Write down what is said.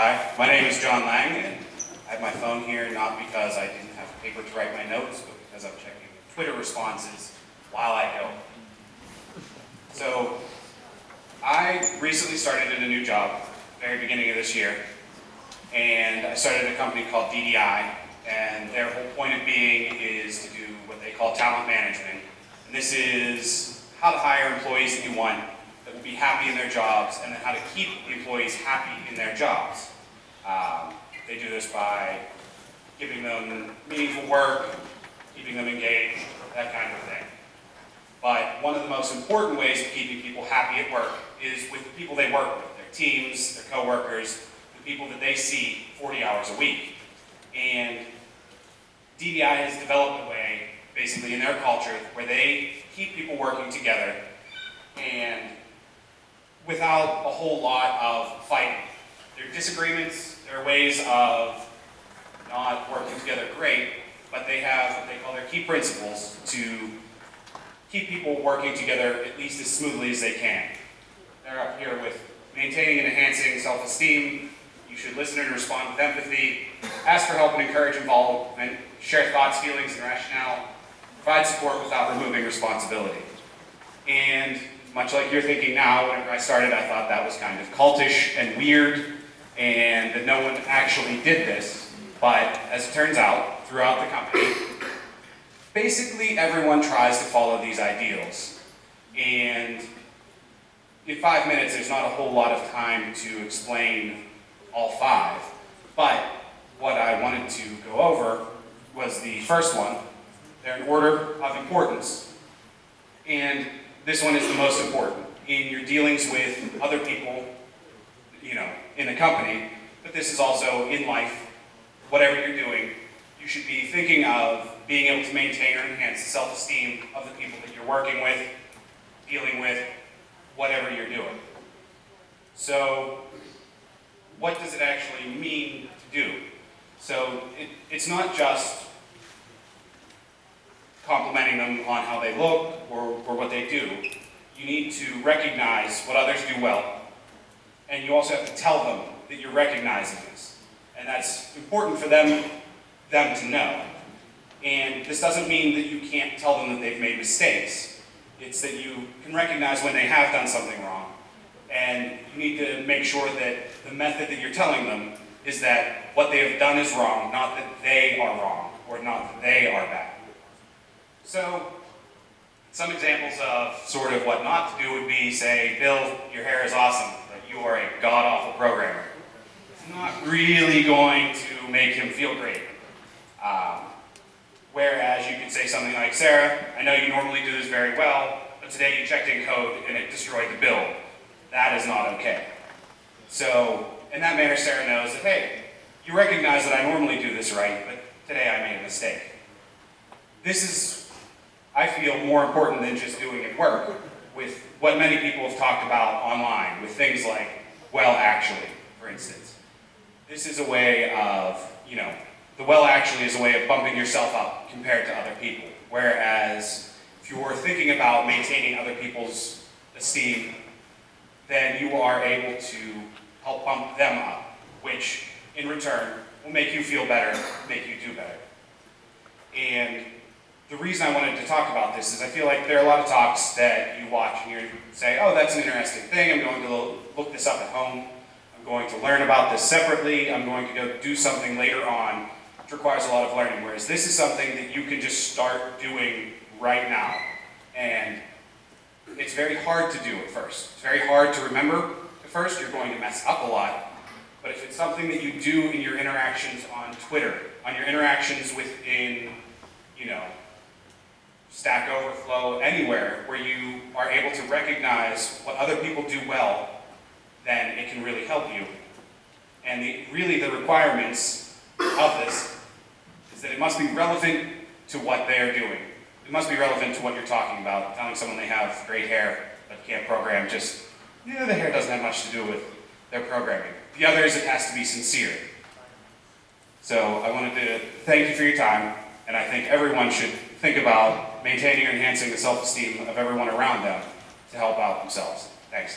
Hi, my name is John Lange, and I have my phone here not because I didn't have paper to write my notes, but because I'm checking Twitter responses while I go. So, I recently started at a new job, very beginning of this year, and I started a company called DDI, and their whole point of being is to do what they call talent management. And this is how to hire employees that you want that will be happy in their jobs, and then how to keep the employees happy in their jobs. They do this by giving them meaningful work, keeping them engaged, that kind of thing. But one of the most important ways of keeping people happy at work is with the people they work with, their teams, their coworkers, the people that they see 40 hours a week. And DDI has developed a way, basically in their culture, where they keep people working together and without a whole lot of fighting. There are disagreements, there are ways of not working together great, but they have what they call their key principles to keep people working together at least as smoothly as they can. They're up here with maintaining and enhancing self-esteem. You should listen and respond with empathy, ask for help and encourage involvement, share thoughts, feelings, and rationale, provide support without removing responsibility. And much like you're thinking now, whenever I started, I thought that was kind of cultish and weird, and that no one actually did this. But as it turns out, throughout the company, basically everyone tries to follow these ideals. And in 5 minutes, there's not a whole lot of time to explain all 5. But what I wanted to go over was the first one. They're in order of importance. And this one is the most important in your dealings with other people, in the company, but this is also in life. Whatever you're doing, you should be thinking of being able to maintain or enhance the self-esteem of the people that you're working with, dealing with, whatever you're doing. So, what does it actually mean to do? So, it's not just complimenting them on how they look or what they do. You need to recognize what others do well, and you also have to tell them that you're recognizing this. And that's important for them to know. And this doesn't mean that you can't tell them that they've made mistakes. It's that you can recognize when they have done something wrong. And you need to make sure that the method that you're telling them is that what they have done is wrong, not that they are wrong, or not that they are bad. So, some examples of sort of what not to do would be, say, Bill, your hair is awesome, but you are a god-awful programmer. It's not really going to make him feel great. Whereas you could say something like, Sarah, I know you normally do this very well, but today you checked in code and it destroyed the build. That is not okay. So, in that manner, Sarah knows that, hey, you recognize that I normally do this right, but today I made a mistake. This is, I feel, more important than just doing it work with what many people have talked about online, with things like, well, actually, for instance. This is a way of, the well actually is a way of bumping yourself up compared to other people. Whereas if you're thinking about maintaining other people's esteem, then you are able to help bump them up, which in return will make you feel better, make you do better. And the reason I wanted to talk about this is I feel like there are a lot of talks that you watch and you say, oh, that's an interesting thing, I'm going to look this up at home, I'm going to learn about this separately, I'm going to go do something later on, which requires a lot of learning, whereas this is something that you can just start doing right now. And it's very hard to do at first. It's very hard to remember at first, you're going to mess up a lot, but if it's something that you do in your interactions on Twitter, on your interactions within, Stack Overflow, anywhere where you are able to recognize what other people do well, then it can really help you. And the requirements of this is that it must be relevant to what they're doing. It must be relevant to what you're talking about. Telling someone they have great hair but can't program, the hair doesn't have much to do with their programming. The other is it has to be sincere. So I wanted to thank you for your time, and I think everyone should think about maintaining or enhancing the self-esteem of everyone around them to help out themselves. Thanks.